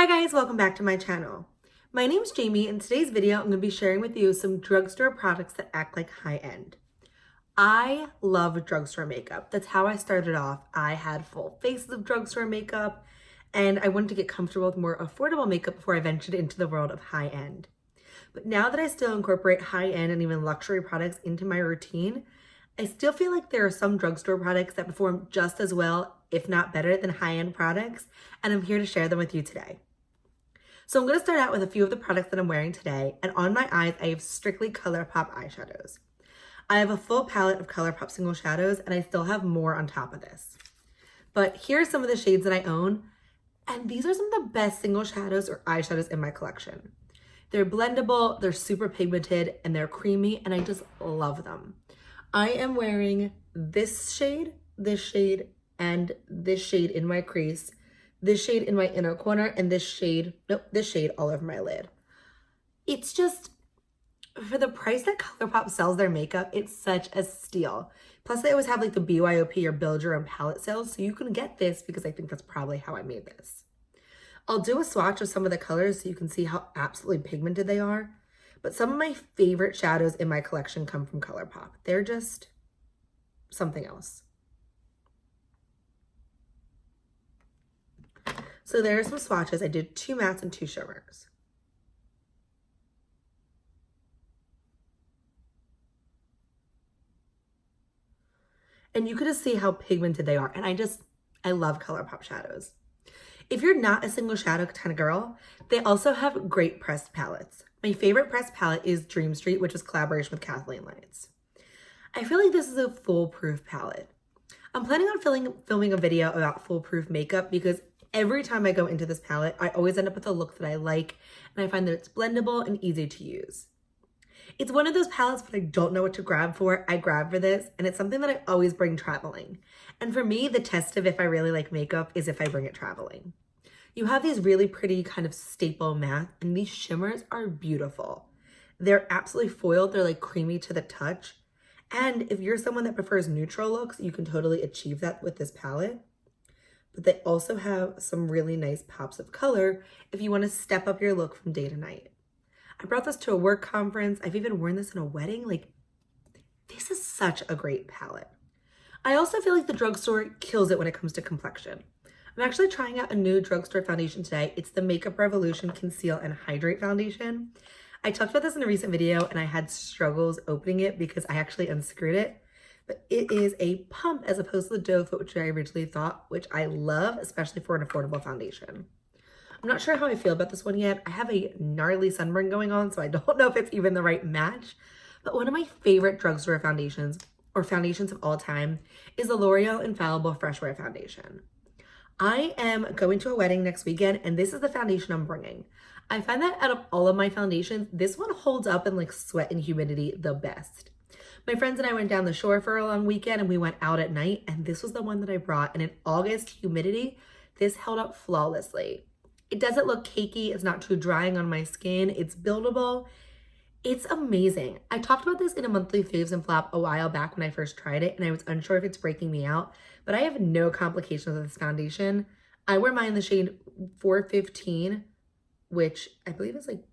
Hi guys, welcome back to my channel. My name's Jamie. In today's video, I'm going to be sharing with you some drugstore products that act like high-end. I love drugstore makeup. That's how I started off. I had full faces of drugstore makeup, and I wanted to get comfortable with more affordable makeup before I ventured into the world of high-end. But now that I still incorporate high-end and even luxury products into my routine, I still feel like there are some drugstore products that perform just as well, if not better, than high-end products, and I'm here to share them with you today. So I'm going to start out with a few of the products that I'm wearing today, and on my eyes, I have strictly Colourpop eyeshadows. I have a full palette of Colourpop single shadows, and I still have more on top of this. But here are some of the shades that I own, and these are some of the best single shadows or eyeshadows in my collection. They're blendable, they're super pigmented, and they're creamy, and I just love them. I am wearing this shade, and this shade in my crease, this shade in my inner corner, and this shade all over my lid. It's just, for the price that Colourpop sells their makeup, it's such a steal. Plus they always have like the BYOP or build your own palette sales, so you can get this because I think that's probably how I made this. I'll do a swatch of some of the colors so you can see how absolutely pigmented they are. But some of my favorite shadows in my collection come from Colourpop. They're just something else. So there are some swatches. I did 2 mattes and 2 shimmers. And you can just see how pigmented they are. And I love Colourpop shadows. If you're not a single shadow kind of girl, they also have great pressed palettes. My favorite pressed palette is Dream Street, which is a collaboration with Kathleen Lights. I feel like this is a foolproof palette. I'm planning on filming a video about foolproof makeup because every time I go into this palette, I always end up with a look that I like, and I find that it's blendable and easy to use. It's one of those palettes when I don't know what to grab for, I grab for this, and it's something that I always bring traveling. And for me, the test of if I really like makeup is if I bring it traveling. You have these really pretty kind of staple matte, and these shimmers are beautiful. They're absolutely foiled, they're like creamy to the touch. And if you're someone that prefers neutral looks, you can totally achieve that with this palette. But they also have some really nice pops of color if you want to step up your look from day to night. I brought this to a work conference. I've even worn this in a wedding. Like, this is such a great palette. I also feel like the drugstore kills it when it comes to complexion. I'm actually trying out a new drugstore foundation today. It's the Makeup Revolution Conceal and Hydrate Foundation. I talked about this in a recent video and I had struggles opening it because I actually unscrewed it. But it is a pump as opposed to the doe foot, which I originally thought, which I love, especially for an affordable foundation. I'm not sure how I feel about this one yet. I have a gnarly sunburn going on, so I don't know if it's even the right match. But one of my favorite drugstore foundations, or foundations of all time, is the L'Oreal Infallible Fresh Wear Foundation. I am going to a wedding next weekend, and this is the foundation I'm bringing. I find that out of all of my foundations, this one holds up in like sweat and humidity the best. My friends and I went down the shore for a long weekend and we went out at night, and this was the one that I brought. And in August humidity, this held up flawlessly. It doesn't look cakey. It's not too drying on my skin. It's buildable. It's amazing. I talked about this in a monthly faves and flop a while back when I first tried it, and I was unsure if it's breaking me out, but I have no complications with this foundation. I wear mine in the shade 415, which I believe is like,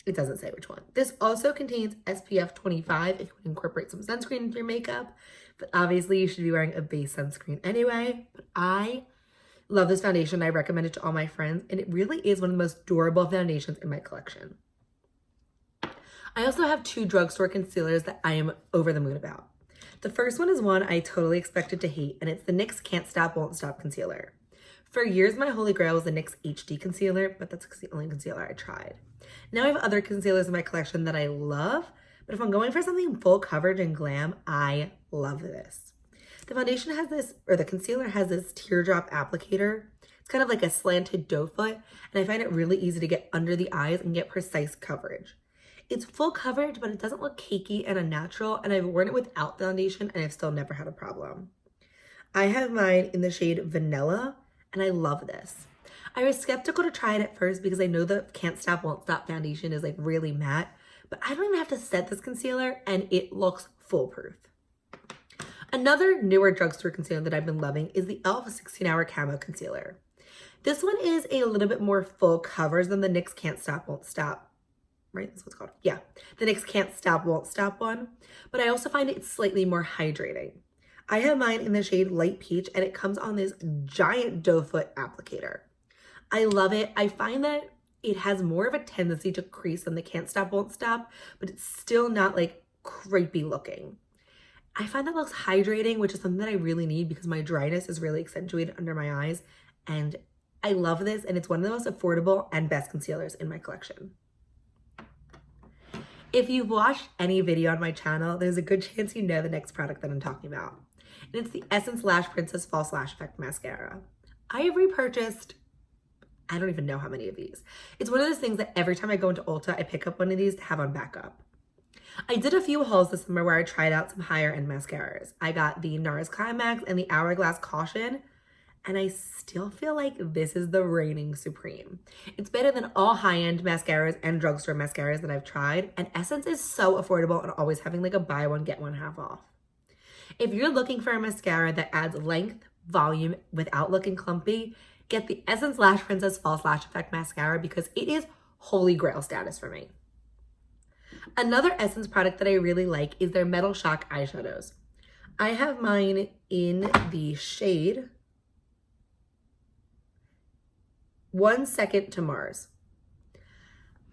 it doesn't say which one. This also contains SPF 25 if you want to incorporate some sunscreen into your makeup, but obviously you should be wearing a base sunscreen anyway. But I love this foundation. I recommend it to all my friends, and it really is one of the most durable foundations in my collection. I also have 2 drugstore concealers that I am over the moon about. The first one is one I totally expected to hate, and it's the NYX Can't Stop Won't Stop Concealer. For years, my holy grail was the NYX HD concealer, but that's the only concealer I tried. Now I have other concealers in my collection that I love, but if I'm going for something full coverage and glam, I love this. The foundation has this, or the concealer has this teardrop applicator. It's kind of like a slanted doe foot, and I find it really easy to get under the eyes and get precise coverage. It's full coverage, but it doesn't look cakey and unnatural, and I've worn it without foundation, and I've still never had a problem. I have mine in the shade Vanilla, and I love this. I was skeptical to try it at first because I know the Can't Stop Won't Stop foundation is like really matte, but I don't even have to set this concealer, and it looks foolproof. Another newer drugstore concealer that I've been loving is the e.l.f. 16 Hour Camo Concealer. This one is a little bit more full coverage than the NYX Can't Stop, Won't Stop. Right, that's what it's called. Yeah, the NYX Can't Stop, Won't Stop one. But I also find it slightly more hydrating. I have mine in the shade Light Peach, and it comes on this giant doe foot applicator. I love it. I find that it has more of a tendency to crease than the Can't Stop, Won't Stop, but it's still not like crepey looking. I find that looks hydrating, which is something that I really need because my dryness is really accentuated under my eyes. And I love this, and it's one of the most affordable and best concealers in my collection. If you've watched any video on my channel, there's a good chance you know the next product that I'm talking about. And it's the Essence Lash Princess False Lash Effect Mascara. I have repurchased, I don't even know how many of these. It's one of those things that every time I go into Ulta, I pick up one of these to have on backup. I did a few hauls this summer where I tried out some higher end mascaras. I got the NARS Climax and the Hourglass Caution, and I still feel like this is the reigning supreme. It's better than all high-end mascaras and drugstore mascaras that I've tried, and Essence is so affordable and always having like a buy one, get one half off. If you're looking for a mascara that adds length, volume, without looking clumpy, get the Essence Lash Princess False Lash Effect Mascara because it is holy grail status for me. Another Essence product that I really like is their Metal Shock eyeshadows. I have mine in the shade 1 Second to Mars.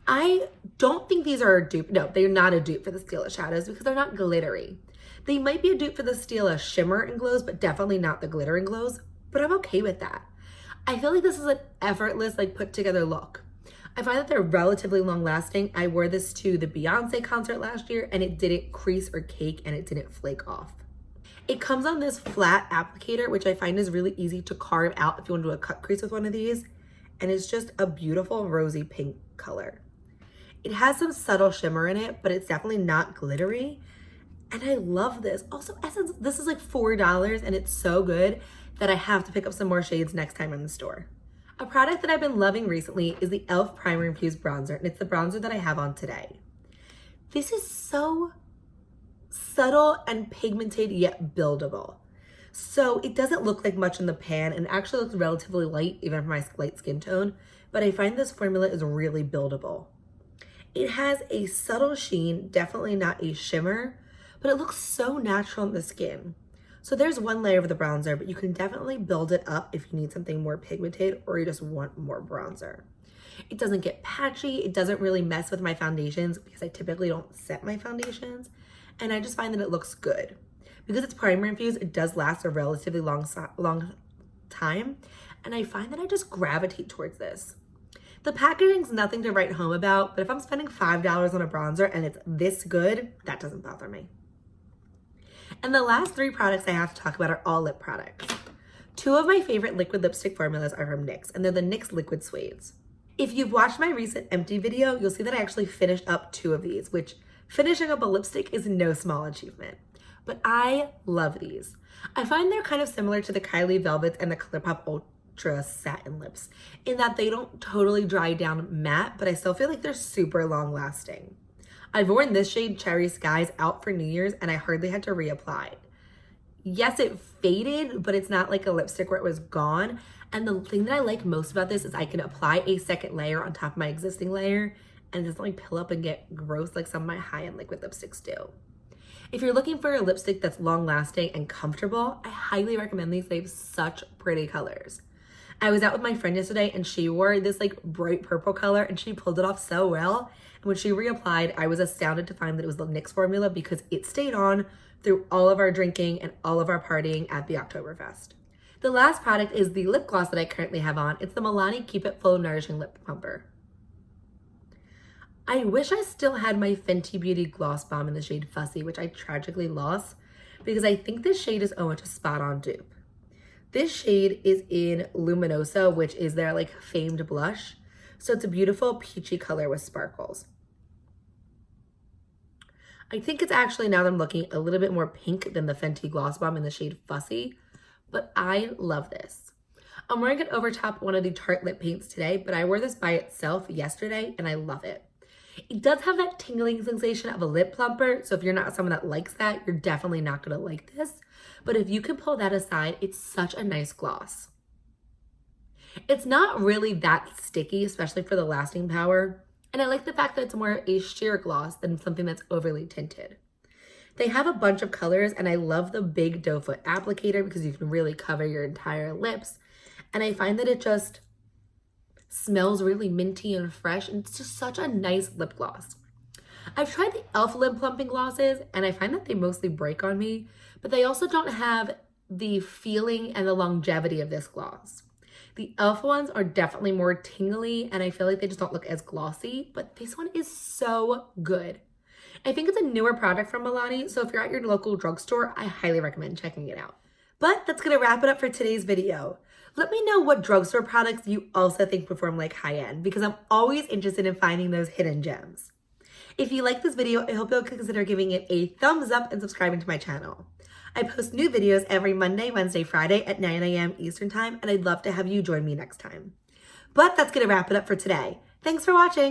I don't think these are a dupe. No, they're not a dupe for the Stila shadows because they're not glittery. They might be a dupe for the Stila shimmer and glows, but definitely not the glitter and glows, but I'm okay with that. I feel like this is an effortless, like put together look. I find that they're relatively long lasting. I wore this to the Beyonce concert last year and it didn't crease or cake and it didn't flake off. It comes on this flat applicator, which I find is really easy to carve out if you want to do a cut crease with one of these. And it's just a beautiful rosy pink color. It has some subtle shimmer in it, but it's definitely not glittery. And I love this. Also, Essence, this is like $4 and it's so good that I have to pick up some more shades next time in the store. A product that I've been loving recently is the e.l.f. Primer Infused Bronzer, and it's the bronzer that I have on today. This is so subtle and pigmented yet buildable. So it doesn't look like much in the pan and actually looks relatively light even for my light skin tone, but I find this formula is really buildable. It has a subtle sheen, definitely not a shimmer, but it looks so natural in the skin. So there's one layer of the bronzer, but you can definitely build it up if you need something more pigmented or you just want more bronzer. It doesn't get patchy. It doesn't really mess with my foundations because I typically don't set my foundations. And I just find that it looks good. Because it's primer infused, it does last a relatively long time. And I find that I just gravitate towards this. The packaging's nothing to write home about, but if I'm spending $5 on a bronzer and it's this good, that doesn't bother me. And the last 3 products I have to talk about are all lip products. 2 of my favorite liquid lipstick formulas are from NYX, and they're the NYX Liquid Suedes. If you've watched my recent empty video, you'll see that I actually finished up 2 of these, which finishing up a lipstick is no small achievement. But I love these. I find they're kind of similar to the Kylie Velvets and the Colourpop Ultra Satin Lips, in that they don't totally dry down matte, but I still feel like they're super long lasting. I've worn this shade Cherry Skies out for New Year's and I hardly had to reapply. Yes, it faded, but it's not like a lipstick where it was gone. And the thing that I like most about this is I can apply a second layer on top of my existing layer and it doesn't like pill up and get gross like some of my high-end liquid lipsticks do. If you're looking for a lipstick that's long lasting and comfortable, I highly recommend these. They have such pretty colors. I was out with my friend yesterday and she wore this like bright purple color and she pulled it off so well. And when she reapplied, I was astounded to find that it was the NYX formula because it stayed on through all of our drinking and all of our partying at the Oktoberfest. The last product is the lip gloss that I currently have on. It's the Milani Keep It Full Nourishing Lip Plumper. I wish I still had my Fenty Beauty Gloss Bomb in the shade Fussy, which I tragically lost because I think this shade is almost a spot on dupe. This shade is in Luminosa, which is their like famed blush. So it's a beautiful peachy color with sparkles. I think it's actually, now that I'm looking, a little bit more pink than the Fenty Gloss Bomb in the shade Fussy, but I love this. I'm wearing it over top one of the Tarte lip paints today, but I wore this by itself yesterday and I love it. It does have that tingling sensation of a lip plumper, so if you're not someone that likes that, you're definitely not gonna like this. But if you can pull that aside, it's such a nice gloss. It's not really that sticky, especially for the lasting power. And I like the fact that it's more a sheer gloss than something that's overly tinted. They have a bunch of colors, and I love the big doe foot applicator because you can really cover your entire lips. And I find that it just smells really minty and fresh, and it's just such a nice lip gloss. I've tried the e.l.f. lip plumping glosses, and I find that they mostly break on me, but they also don't have the feeling and the longevity of this gloss. The e.l.f. ones are definitely more tingly, and I feel like they just don't look as glossy, but this one is so good. I think it's a newer product from Milani, so if you're at your local drugstore, I highly recommend checking it out. But that's gonna wrap it up for today's video. Let me know what drugstore products you also think perform like high-end, because I'm always interested in finding those hidden gems. If you like this video, I hope you'll consider giving it a thumbs up and subscribing to my channel. I post new videos every Monday, Wednesday, Friday at 9 a.m. Eastern Time, and I'd love to have you join me next time. But that's gonna wrap it up for today. Thanks for watching.